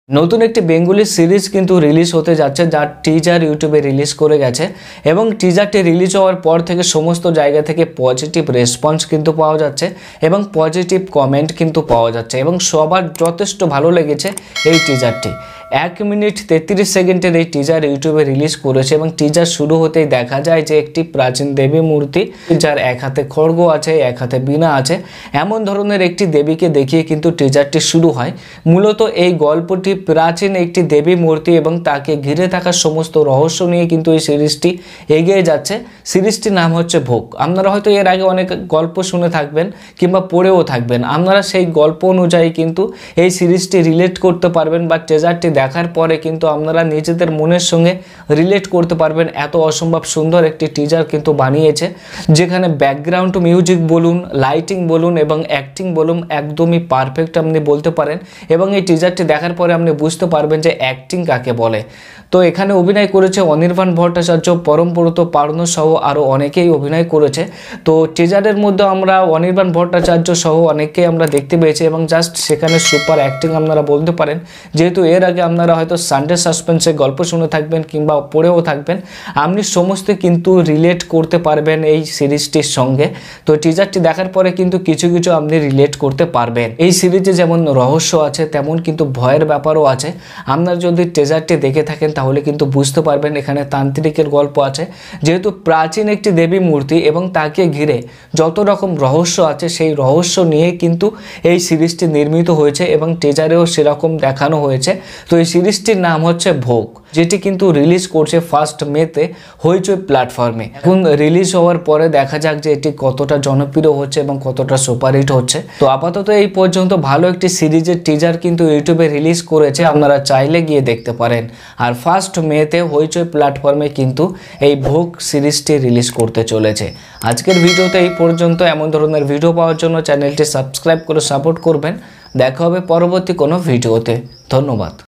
নতুন একটি Bengali series কিন্তু রিলিজ হতে যাচ্ছে, যার টিজার ইউটিউবে রিলিজ করে গেছে এবং টিজারটি রিলিজ হওয়ার পর থেকে সমস্ত জায়গা থেকে পজিটিভ রেসপন্স কিন্তু পাওয়া যাচ্ছে এবং পজিটিভ কমেন্ট কিন্তু পাওয়া যাচ্ছে এবং সবার যথেষ্ট ভালো লেগেছে এই টিজারটি। 1 মিনিট 33 সেকেন্ডের এই টিজার ইউটিউবে রিলিজ করেছে এবং টিজার শুরু হতেই দেখা যায় যে একটি প্রাচীন দেবী মূর্তি, যার এক হাতে খড়গ আছে, এক হাতে বীণা আছে, এমন ধরনের একটি দেবীকে দেখিয়ে কিন্তু টিজারটি শুরু হয়। মূলত এই গল্পটি প্রাচীন একটি দেবী মূর্তি এবং তাকে ঘিরে থাকা সমস্ত রহস্য নিয়ে কিন্তু এই সিরিজটি এগিয়ে যাচ্ছে। সিরিজটির নাম হচ্ছে ভোগ। আপনারা হয়তো এর আগে অনেক গল্প শুনে থাকবেন কিংবা পড়েও থাকবেন, আপনারা সেই গল্প অনুযায়ী কিন্তু এই সিরিজটি রিলেট করতে পারবেন বা টিজারটি দেখার পরে কিন্তু আপনারা নিজেদের মনের সঙ্গে রিলেট করতে পারবেন। এত অসম্ভব সুন্দর একটি টিজার কিন্তু বানিয়েছে, যেখানে ব্যাকগ্রাউন্ড মিউজিক বলুন, লাইটিং বলুন এবং অ্যাক্টিং বলুন একদমই পারফেক্ট আপনি বলতে পারেন এবং এই টিজারটি দেখার পরে আপনি বুঝতে পারবেন যে অ্যাক্টিং কাকে বলে। তো এখানে অভিনয় করেছে অনির্বাণ ভট্টাচার্য, পরমব্রত পার্নো সহ আরও অনেকেই অভিনয় করেছে। তো টিজারের মধ্যে আমরা অনির্বাণ ভট্টাচার্য সহ অনেককেই আমরা দেখতে পেয়েছি এবং জাস্ট সেখানে সুপার অ্যাক্টিং আপনারা বলতে পারেন। যেহেতু এর আগে আপনারা হয়তো সানডে সাসপেন্সের গল্প শুনে থাকবেন কিংবা পড়েও থাকবেন, আপনি সমস্ত কিন্তু রিলেট করতে পারবেন এই সিরিজটির সঙ্গে। তো টিজারটি দেখার পরে কিন্তু কিছু কিছু আপনি রিলেট করতে পারবেন। এই সিরিজে যেমন রহস্য আছে তেমন কিন্তু ভয়ের ব্যাপারও আছে। আপনারা যদি টিজারটি দেখে থাকেন তাহলে কিন্তু বুঝতে পারবেন এখানে তান্ত্রিকের গল্প আছে। যেহেতু প্রাচীন একটি দেবী মূর্তি এবং তাকে ঘিরে যত রকম রহস্য আছে সেই রহস্য নিয়ে কিন্তু এই সিরিজটি নির্মিত হয়েছে এবং টিজারেও সেরকম দেখানো হয়েছে। তো এই সিরিজটির নাম হচ্ছে ভোগ, যেটি কিন্তু রিলিজ করছে 1 মেতে হইচই প্ল্যাটফর্মে। এখন রিলিজ হওয়ার পরে দেখা যাক যে এটি কতটা জনপ্রিয় হচ্ছে এবং কতটা সুপারহিট হচ্ছে। তো আপাতত এই পর্যন্ত ভালো একটি সিরিজের টিজার কিন্তু ইউটিউবে রিলিজ করেছে, আপনারা চাইলে গিয়ে দেখতে পারেন। আর 1 মেতে হইচই প্ল্যাটফর্মে কিন্তু এই ভোগ সিরিজটি রিলিজ করতে চলেছে। আজকের ভিডিওতে এই পর্যন্ত। এমন ধরনের ভিডিও পাওয়ার জন্য চ্যানেলটি সাবস্ক্রাইব করে সাপোর্ট করবেন। দেখা হবে পরবর্তী কোনো ভিডিওতে। ধন্যবাদ।